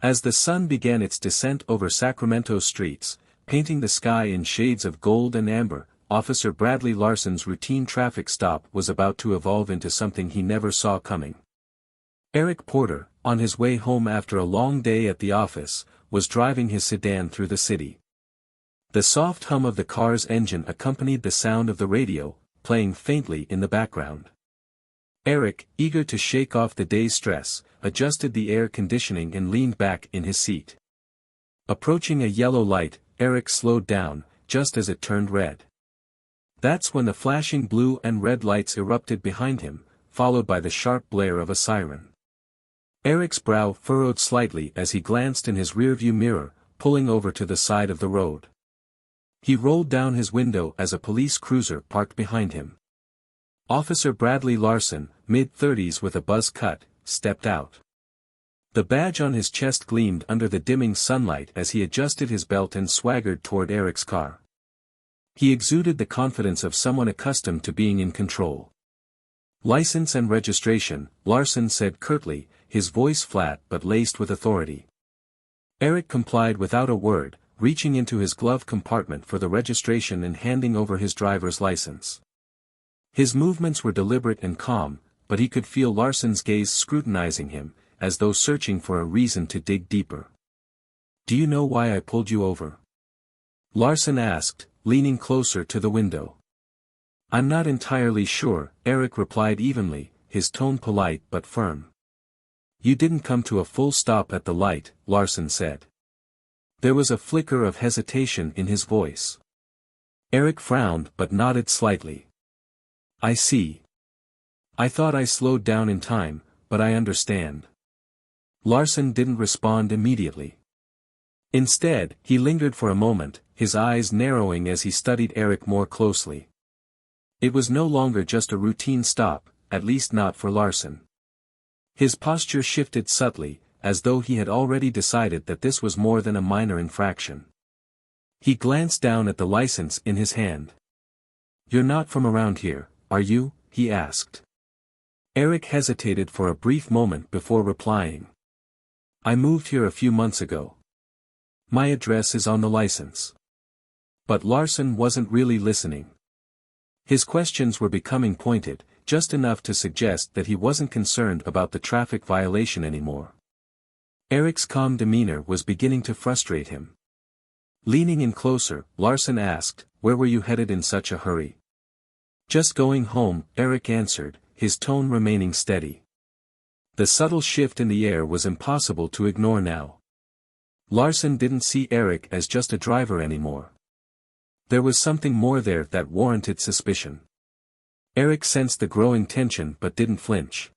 As the sun began its descent over Sacramento's streets, painting the sky in shades of gold and amber, Officer Bradley Larson's routine traffic stop was about to evolve into something he never saw coming. Eric Porter, on his way home after a long day at the office, was driving his sedan through the city. The soft hum of the car's engine accompanied the sound of the radio, playing faintly in the background. Eric, eager to shake off the day's stress, adjusted the air conditioning and leaned back in his seat. Approaching a yellow light, Eric slowed down, just as it turned red. That's when the flashing blue and red lights erupted behind him, followed by the sharp blare of a siren. Eric's brow furrowed slightly as he glanced in his rearview mirror, pulling over to the side of the road. He rolled down his window as a police cruiser parked behind him. Officer Bradley Larson, mid-30s with a buzz cut, stepped out. The badge on his chest gleamed under the dimming sunlight as he adjusted his belt and swaggered toward Eric's car. He exuded the confidence of someone accustomed to being in control. "License and registration," Larson said curtly, his voice flat but laced with authority. Eric complied without a word, reaching into his glove compartment for the registration and handing over his driver's license. His movements were deliberate and calm, but he could feel Larson's gaze scrutinizing him, as though searching for a reason to dig deeper. "Do you know why I pulled you over?" Larson asked, leaning closer to the window. "I'm not entirely sure," Eric replied evenly, his tone polite but firm. "You didn't come to a full stop at the light," Larson said. There was a flicker of hesitation in his voice. Eric frowned but nodded slightly. "I see. I thought I slowed down in time, but I understand." Larson didn't respond immediately. Instead, he lingered for a moment, his eyes narrowing as he studied Eric more closely. It was no longer just a routine stop, at least not for Larson. His posture shifted subtly, as though he had already decided that this was more than a minor infraction. He glanced down at the license in his hand. "You're not from around here, are you?" he asked. Eric hesitated for a brief moment before replying. "I moved here a few months ago. My address is on the license." But Larson wasn't really listening. His questions were becoming pointed, just enough to suggest that he wasn't concerned about the traffic violation anymore. Eric's calm demeanor was beginning to frustrate him. Leaning in closer, Larson asked, "Where were you headed in such a hurry?" "Just going home," Eric answered, his tone remaining steady. The subtle shift in the air was impossible to ignore now. Larson didn't see Eric as just a driver anymore. There was something more there that warranted suspicion. Eric sensed the growing tension but didn't flinch.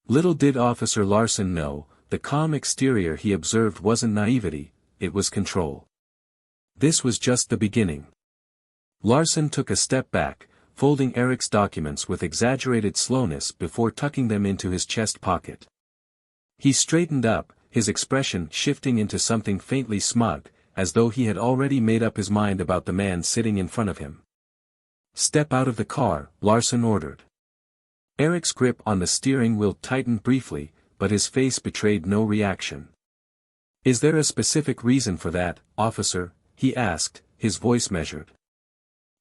Little did Officer Larson know, the calm exterior he observed wasn't naivety, it was control. This was just the beginning. Larson took a step back, folding Eric's documents with exaggerated slowness before tucking them into his chest pocket. He straightened up, his expression shifting into something faintly smug, as though he had already made up his mind about the man sitting in front of him. "Step out of the car," Larson ordered. Eric's grip on the steering wheel tightened briefly, but his face betrayed no reaction. "Is there a specific reason for that, officer?" he asked, his voice measured.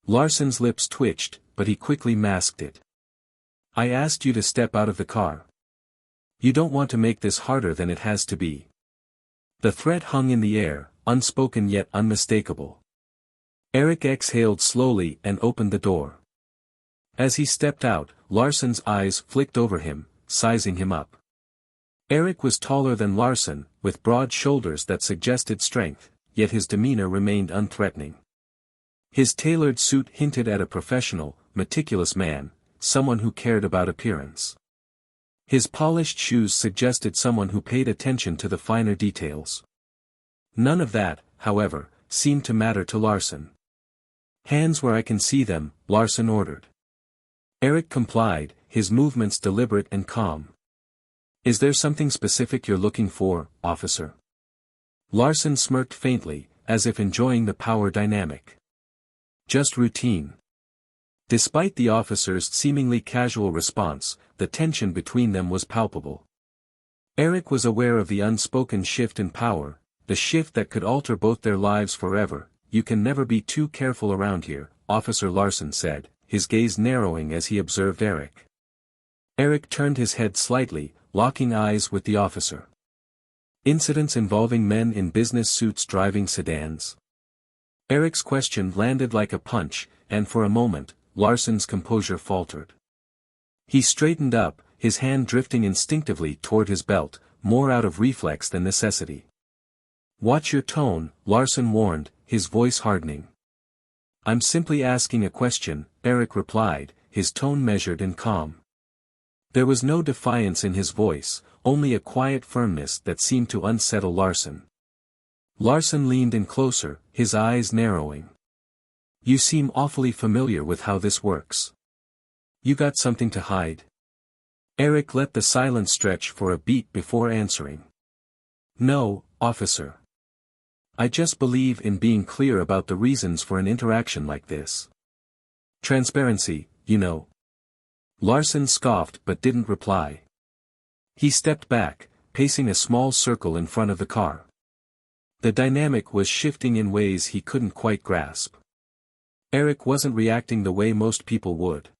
Larson's lips twitched, but he quickly masked it. "I asked you to step out of the car. You don't want to make this harder than it has to be." The threat hung in the air, unspoken yet unmistakable. Eric exhaled slowly and opened the door. As he stepped out, Larson's eyes flicked over him, sizing him up. Eric was taller than Larson, with broad shoulders that suggested strength, yet his demeanor remained unthreatening. His tailored suit hinted at a professional, meticulous man, someone who cared about appearance. His polished shoes suggested someone who paid attention to the finer details. None of that, however, seemed to matter to Larson. "Hands where I can see them," Larson ordered. Eric complied, his movements deliberate and calm. "Is there something specific you're looking for, officer?" Larson smirked faintly, as if enjoying the power dynamic. "Just routine." Despite the officer's seemingly casual response, the tension between them was palpable. Eric was aware of the unspoken shift in power, the shift that could alter both their lives forever. "You can never be too careful around here," Officer Larson said, his gaze narrowing as he observed Eric. Eric turned his head slightly, locking eyes with the officer. "Incidents involving men in business suits driving sedans?" Eric's question landed like a punch, and for a moment, Larson's composure faltered. He straightened up, his hand drifting instinctively toward his belt, more out of reflex than necessity. "Watch your tone," Larson warned, his voice hardening. "I'm simply asking a question," Eric replied, his tone measured and calm. There was no defiance in his voice, only a quiet firmness that seemed to unsettle Larson. Larson leaned in closer, his eyes narrowing. "You seem awfully familiar with how this works. You got something to hide?" Eric let the silence stretch for a beat before answering. "No, officer. I just believe in being clear about the reasons for an interaction like this. Transparency, you know." Larson scoffed but didn't reply. He stepped back, pacing a small circle in front of the car. The dynamic was shifting in ways he couldn't quite grasp. Eric wasn't reacting the way most people would.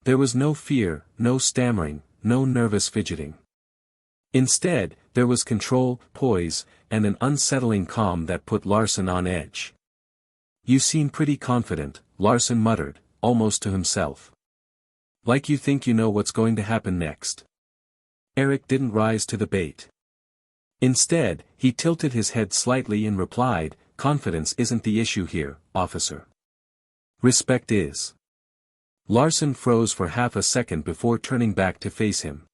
There was no fear, no stammering, no nervous fidgeting. Instead, there was control, poise, and an unsettling calm that put Larson on edge. "You seem pretty confident," Larson muttered, almost to himself. "Like you think you know what's going to happen next." Eric didn't rise to the bait. Instead, he tilted his head slightly and replied, "Confidence isn't the issue here, officer. Respect is." Larson froze for half a second before turning back to face him.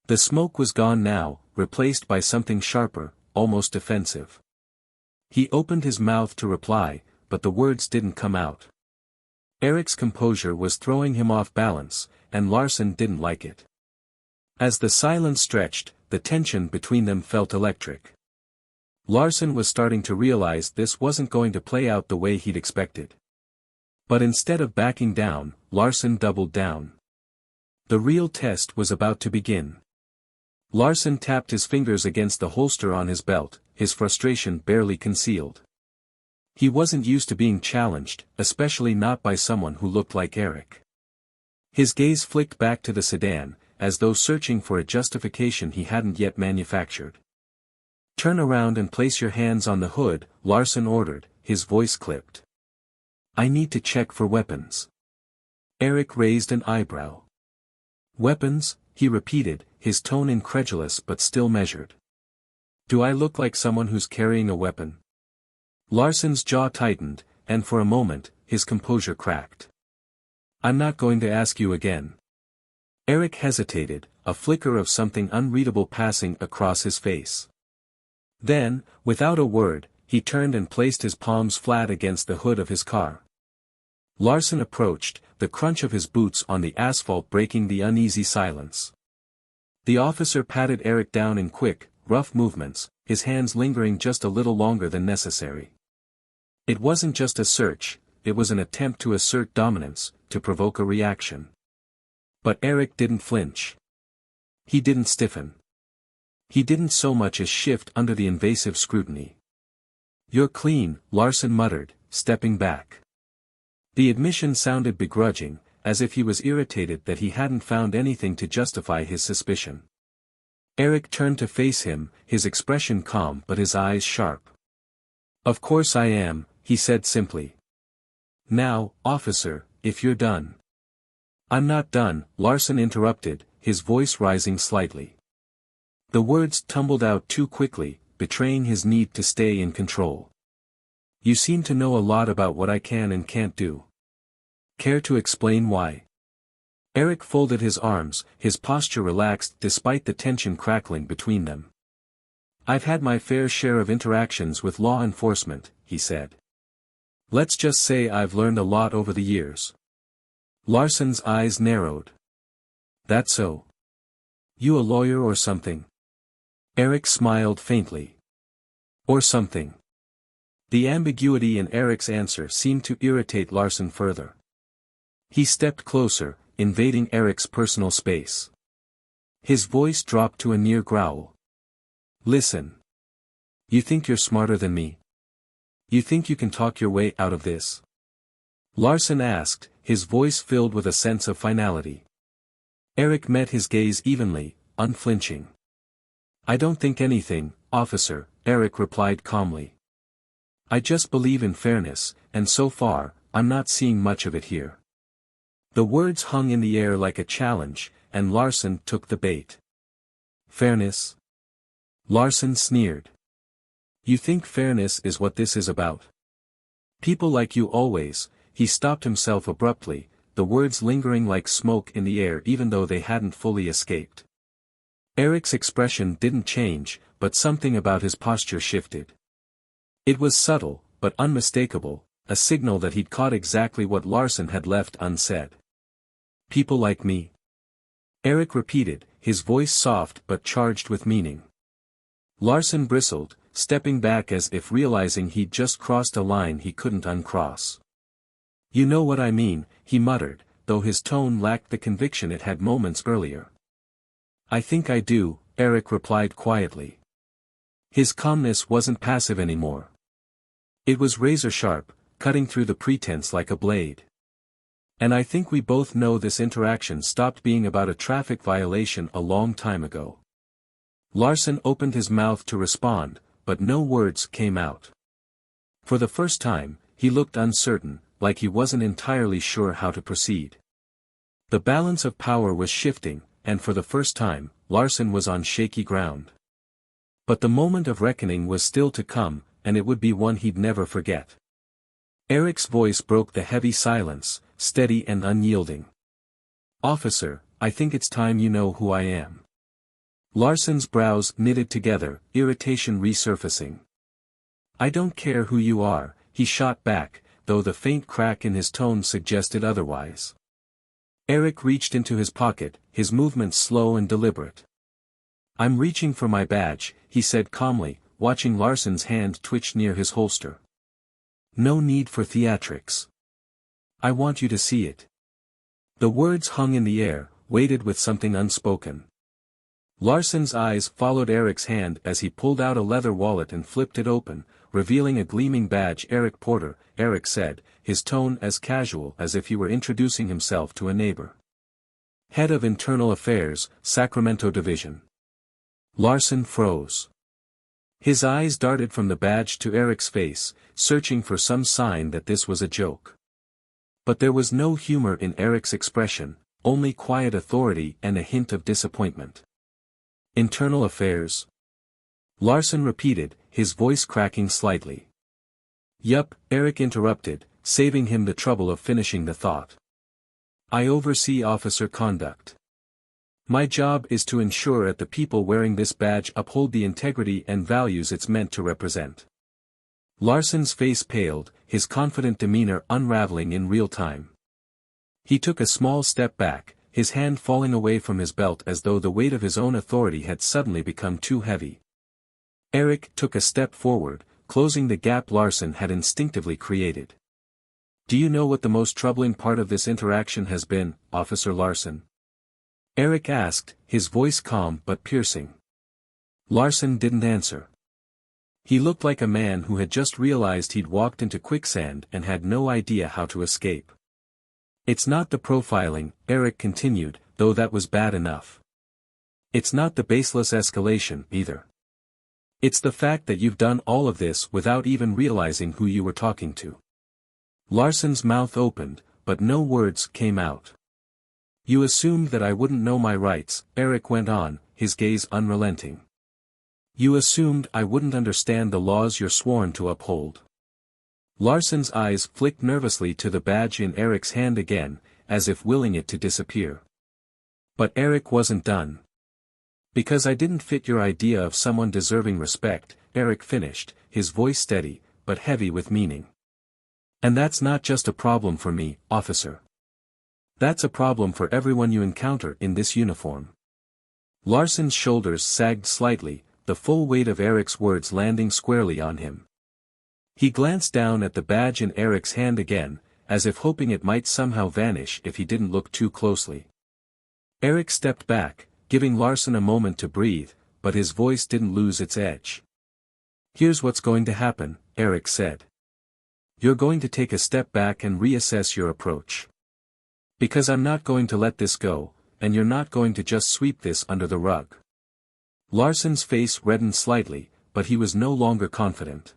The smoke was gone now, replaced by something sharper, almost defensive. He opened his mouth to reply, but the words didn't come out. Eric's composure was throwing him off balance, and Larson didn't like it. As the silence stretched, the tension between them felt electric. Larson was starting to realize this wasn't going to play out the way he'd expected. But instead of backing down, Larson doubled down. The real test was about to begin. Larson tapped his fingers against the holster on his belt, his frustration barely concealed. He wasn't used to being challenged, especially not by someone who looked like Eric. His gaze flicked back to the sedan, as though searching for a justification he hadn't yet manufactured. "Turn around and place your hands on the hood," Larson ordered, his voice clipped. "I need to check for weapons." Eric raised an eyebrow. "Weapons?" he repeated, his tone incredulous but still measured. "Do I look like someone who's carrying a weapon?" Larson's jaw tightened, and for a moment, his composure cracked. "I'm not going to ask you again." Eric hesitated, a flicker of something unreadable passing across his face. Then, without a word, he turned and placed his palms flat against the hood of his car. Larson approached, the crunch of his boots on the asphalt breaking the uneasy silence. The officer patted Eric down in quick, rough movements, his hands lingering just a little longer than necessary. It wasn't just a search, it was an attempt to assert dominance, to provoke a reaction. But Eric didn't flinch. He didn't stiffen. He didn't so much as shift under the invasive scrutiny. "You're clean," Larson muttered, stepping back. The admission sounded begrudging, as if he was irritated that he hadn't found anything to justify his suspicion. Eric turned to face him, his expression calm but his eyes sharp. "Of course I am," he said simply. "Now, officer, if you're done." "I'm not done," Larson interrupted, his voice rising slightly. The words tumbled out too quickly, betraying his need to stay in control. "You seem to know a lot about what I can and can't do. Care to explain why?" Eric folded his arms, his posture relaxed despite the tension crackling between them. "I've had my fair share of interactions with law enforcement," he said. "Let's just say I've learned a lot over the years." Larson's eyes narrowed. "That so? You a lawyer or something?" Eric smiled faintly. "Or something." The ambiguity in Eric's answer seemed to irritate Larson further. He stepped closer, invading Eric's personal space. His voice dropped to a near growl. Listen. You think you're smarter than me? You think you can talk your way out of this? Larson asked, his voice filled with a sense of finality. Eric met his gaze evenly, unflinching. I don't think anything, officer, Eric replied calmly. I just believe in fairness, and so far, I'm not seeing much of it here. The words hung in the air like a challenge, and Larson took the bait. Fairness? Larson sneered. You think fairness is what this is about? People like you always. He stopped himself abruptly, the words lingering like smoke in the air even though they hadn't fully escaped. Eric's expression didn't change, but something about his posture shifted. It was subtle, but unmistakable, a signal that he'd caught exactly what Larson had left unsaid. People like me? Eric repeated, his voice soft but charged with meaning. Larson bristled, stepping back as if realizing he'd just crossed a line he couldn't uncross. You know what I mean, he muttered, though his tone lacked the conviction it had moments earlier. I think I do, Eric replied quietly. His calmness wasn't passive anymore. It was razor-sharp, cutting through the pretense like a blade. And I think we both know this interaction stopped being about a traffic violation a long time ago. Larson opened his mouth to respond, but no words came out. For the first time, he looked uncertain, like he wasn't entirely sure how to proceed. The balance of power was shifting, and for the first time, Larson was on shaky ground. But the moment of reckoning was still to come, and it would be one he'd never forget. Eric's voice broke the heavy silence, steady and unyielding. Officer, I think it's time you know who I am. Larson's brows knitted together, irritation resurfacing. I don't care who you are, he shot back, though the faint crack in his tone suggested otherwise. Eric reached into his pocket, his movements slow and deliberate. I'm reaching for my badge, he said calmly, watching Larson's hand twitch near his holster. No need for theatrics. I want you to see it. The words hung in the air, weighted with something unspoken. Larson's eyes followed Eric's hand as he pulled out a leather wallet and flipped it open, revealing a gleaming badge. Eric Porter, Eric said, his tone as casual as if he were introducing himself to a neighbor. Head of Internal Affairs, Sacramento Division. Larson froze. His eyes darted from the badge to Eric's face, searching for some sign that this was a joke. But there was no humor in Eric's expression, only quiet authority and a hint of disappointment. Internal Affairs? Larson repeated, his voice cracking slightly. Yup, Eric interrupted, saving him the trouble of finishing the thought. I oversee officer conduct. My job is to ensure that the people wearing this badge uphold the integrity and values it's meant to represent. Larson's face paled, his confident demeanor unraveling in real time. He took a small step back, his hand falling away from his belt as though the weight of his own authority had suddenly become too heavy. Eric took a step forward, closing the gap Larson had instinctively created. Do you know what the most troubling part of this interaction has been, Officer Larson? Eric asked, his voice calm but piercing. Larson didn't answer. He looked like a man who had just realized he'd walked into quicksand and had no idea how to escape. It's not the profiling, Eric continued, though that was bad enough. It's not the baseless escalation, either. It's the fact that you've done all of this without even realizing who you were talking to. Larson's mouth opened, but no words came out. You assumed that I wouldn't know my rights, Eric went on, his gaze unrelenting. You assumed I wouldn't understand the laws you're sworn to uphold. Larson's eyes flicked nervously to the badge in Eric's hand again, as if willing it to disappear. But Eric wasn't done. Because I didn't fit your idea of someone deserving respect, Eric finished, his voice steady, but heavy with meaning. And that's not just a problem for me, officer. That's a problem for everyone you encounter in this uniform. Larson's shoulders sagged slightly, the full weight of Eric's words landing squarely on him. He glanced down at the badge in Eric's hand again, as if hoping it might somehow vanish if he didn't look too closely. Eric stepped back, giving Larson a moment to breathe, but his voice didn't lose its edge. "Here's what's going to happen," Eric said. "You're going to take a step back and reassess your approach. Because I'm not going to let this go, and you're not going to just sweep this under the rug." Larson's face reddened slightly, but he was no longer confident.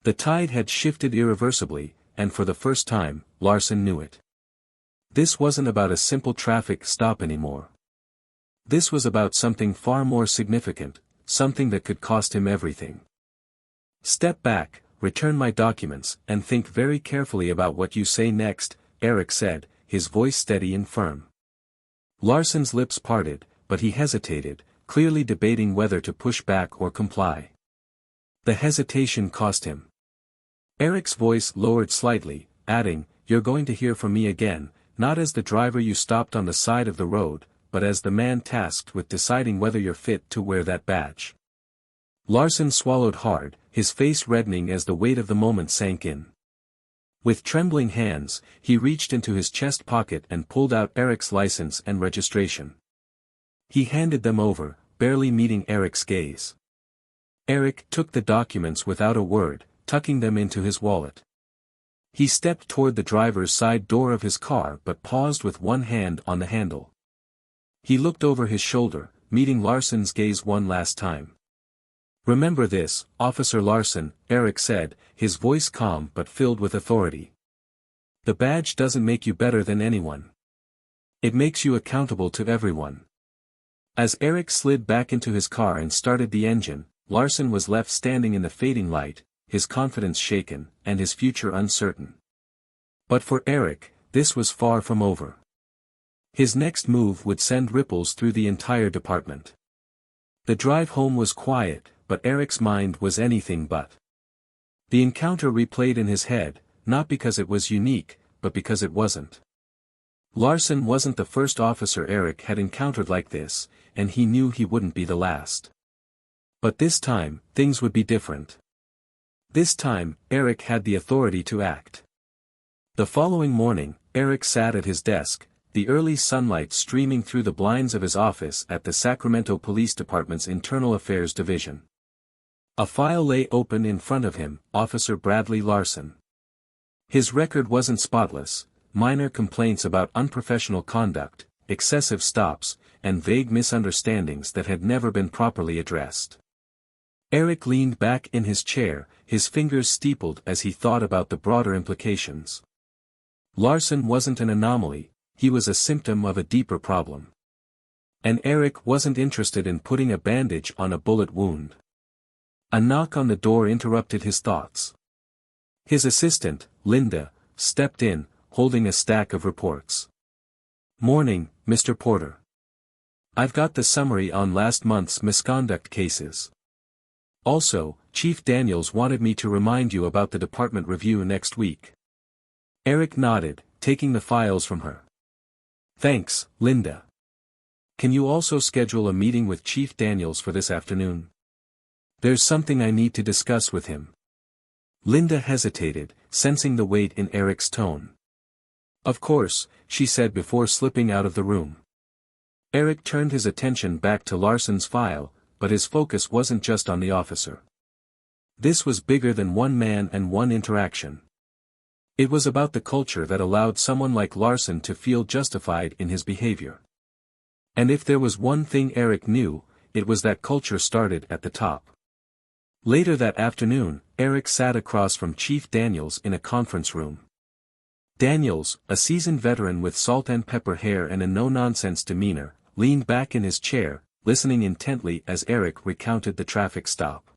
The tide had shifted irreversibly, and for the first time, Larson knew it. This wasn't about a simple traffic stop anymore. This was about something far more significant, something that could cost him everything. "Step back, return my documents, and think very carefully about what you say next," Eric said, his voice steady and firm. Larson's lips parted, but he hesitated, clearly debating whether to push back or comply. The hesitation cost him. Eric's voice lowered slightly, adding, "You're going to hear from me again, not as the driver you stopped on the side of the road, but as the man tasked with deciding whether you're fit to wear that badge." Larson swallowed hard, his face reddening as the weight of the moment sank in. With trembling hands, he reached into his chest pocket and pulled out Eric's license and registration. He handed them over, barely meeting Eric's gaze. Eric took the documents without a word, tucking them into his wallet. He stepped toward the driver's side door of his car but paused with one hand on the handle. He looked over his shoulder, meeting Larson's gaze one last time. "Remember this, Officer Larson," Eric said, his voice calm but filled with authority. "The badge doesn't make you better than anyone. It makes you accountable to everyone." As Eric slid back into his car and started the engine, Larson was left standing in the fading light, his confidence shaken, and his future uncertain. But for Eric, this was far from over. His next move would send ripples through the entire department. The drive home was quiet, but Eric's mind was anything but. The encounter replayed in his head, not because it was unique, but because it wasn't. Larson wasn't the first officer Eric had encountered like this, and he knew he wouldn't be the last. But this time, things would be different. This time, Eric had the authority to act. The following morning, Eric sat at his desk, the early sunlight streaming through the blinds of his office at the Sacramento Police Department's Internal Affairs Division. A file lay open in front of him, Officer Bradley Larson. His record wasn't spotless, minor complaints about unprofessional conduct, excessive stops, and vague misunderstandings that had never been properly addressed. Eric leaned back in his chair, his fingers steepled as he thought about the broader implications. Larson wasn't an anomaly, he was a symptom of a deeper problem. And Eric wasn't interested in putting a bandage on a bullet wound. A knock on the door interrupted his thoughts. His assistant, Linda, stepped in, holding a stack of reports. "Morning, Mr. Porter. I've got the summary on last month's misconduct cases. Also, Chief Daniels wanted me to remind you about the department review next week." Eric nodded, taking the files from her. "Thanks, Linda. Can you also schedule a meeting with Chief Daniels for this afternoon? There's something I need to discuss with him." Linda hesitated, sensing the weight in Eric's tone. "Of course," she said before slipping out of the room. Eric turned his attention back to Larson's file, but his focus wasn't just on the officer. This was bigger than one man and one interaction. It was about the culture that allowed someone like Larson to feel justified in his behavior. And if there was one thing Eric knew, it was that culture started at the top. Later that afternoon, Eric sat across from Chief Daniels in a conference room. Daniels, a seasoned veteran with salt and pepper hair and a no-nonsense demeanor, leaned back in his chair, listening intently as Eric recounted the traffic stop.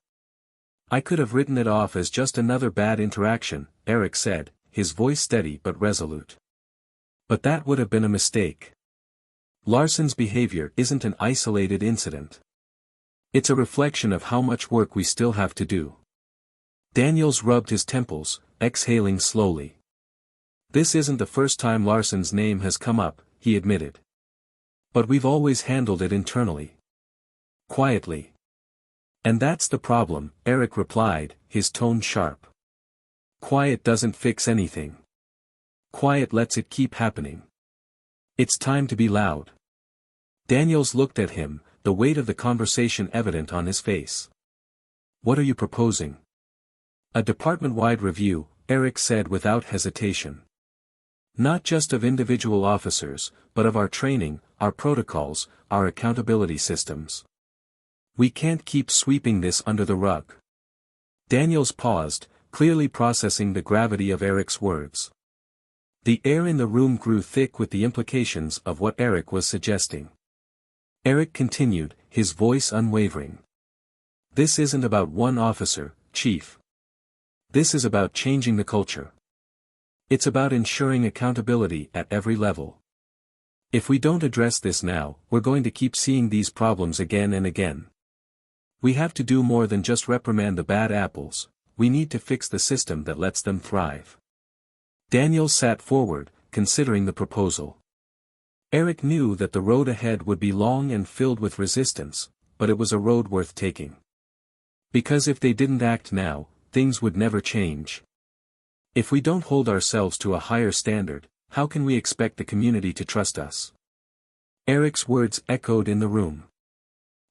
"I could have written it off as just another bad interaction," Eric said, his voice steady but resolute. "But that would have been a mistake. Larson's behavior isn't an isolated incident. It's a reflection of how much work we still have to do." Daniels rubbed his temples, exhaling slowly. "This isn't the first time Larson's name has come up," he admitted. "But we've always handled it internally. Quietly. And that's the problem," Eric replied, his tone sharp. "Quiet doesn't fix anything. Quiet lets it keep happening. It's time to be loud." Daniels looked at him, the weight of the conversation evident on his face. "What are you proposing?" "A department-wide review," Eric said without hesitation. "Not just of individual officers, but of our training, our protocols, our accountability systems. We can't keep sweeping this under the rug." Daniels paused, clearly processing the gravity of Eric's words. The air in the room grew thick with the implications of what Eric was suggesting. Eric continued, his voice unwavering. "This isn't about one officer, Chief. This is about changing the culture. It's about ensuring accountability at every level. If we don't address this now, we're going to keep seeing these problems again and again. We have to do more than just reprimand the bad apples, we need to fix the system that lets them thrive." Daniels sat forward, considering the proposal. Eric knew that the road ahead would be long and filled with resistance, but it was a road worth taking. Because if they didn't act now, things would never change. If we don't hold ourselves to a higher standard, how can we expect the community to trust us? Eric's words echoed in the room.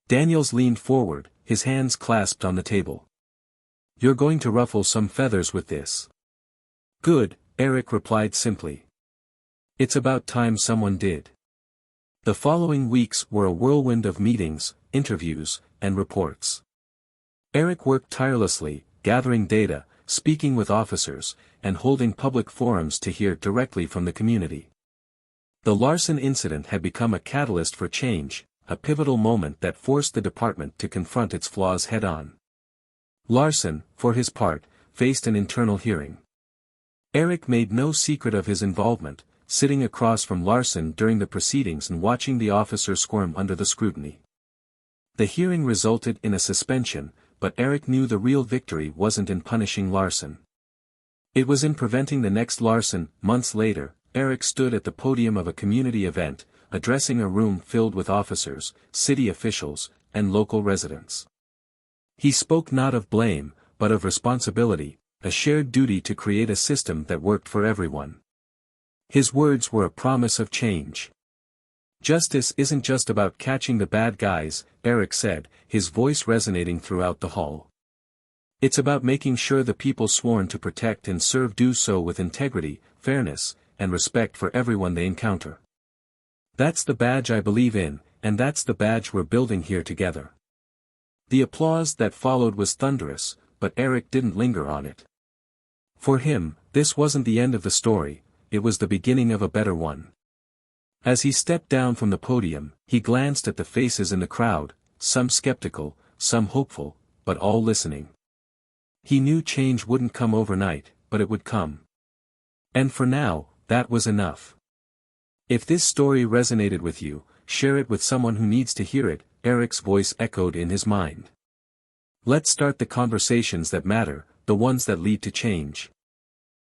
Daniels leaned forward, his hands clasped on the table. "You're going to ruffle some feathers with this." "Good," Eric replied simply. "It's about time someone did." The following weeks were a whirlwind of meetings, interviews, and reports. Eric worked tirelessly, gathering data, speaking with officers, and holding public forums to hear directly from the community. The Larson incident had become a catalyst for change, a pivotal moment that forced the department to confront its flaws head-on. Larson, for his part, faced an internal hearing. Eric made no secret of his involvement, sitting across from Larson during the proceedings and watching the officer squirm under the scrutiny. The hearing resulted in a suspension, but Eric knew the real victory wasn't in punishing Larson. It was in preventing the next Larson. Months later, Eric stood at the podium of a community event, addressing a room filled with officers, city officials, and local residents. He spoke not of blame, but of responsibility, a shared duty to create a system that worked for everyone. His words were a promise of change. "Justice isn't just about catching the bad guys," Eric said, his voice resonating throughout the hall. "It's about making sure the people sworn to protect and serve do so with integrity, fairness, and respect for everyone they encounter. That's the badge I believe in, and that's the badge we're building here together." The applause that followed was thunderous, but Eric didn't linger on it. For him, this wasn't the end of the story, it was the beginning of a better one. As he stepped down from the podium, he glanced at the faces in the crowd, some skeptical, some hopeful, but all listening. He knew change wouldn't come overnight, but it would come. And for now, that was enough. If this story resonated with you, share it with someone who needs to hear it, Eric's voice echoed in his mind. Let's start the conversations that matter, the ones that lead to change.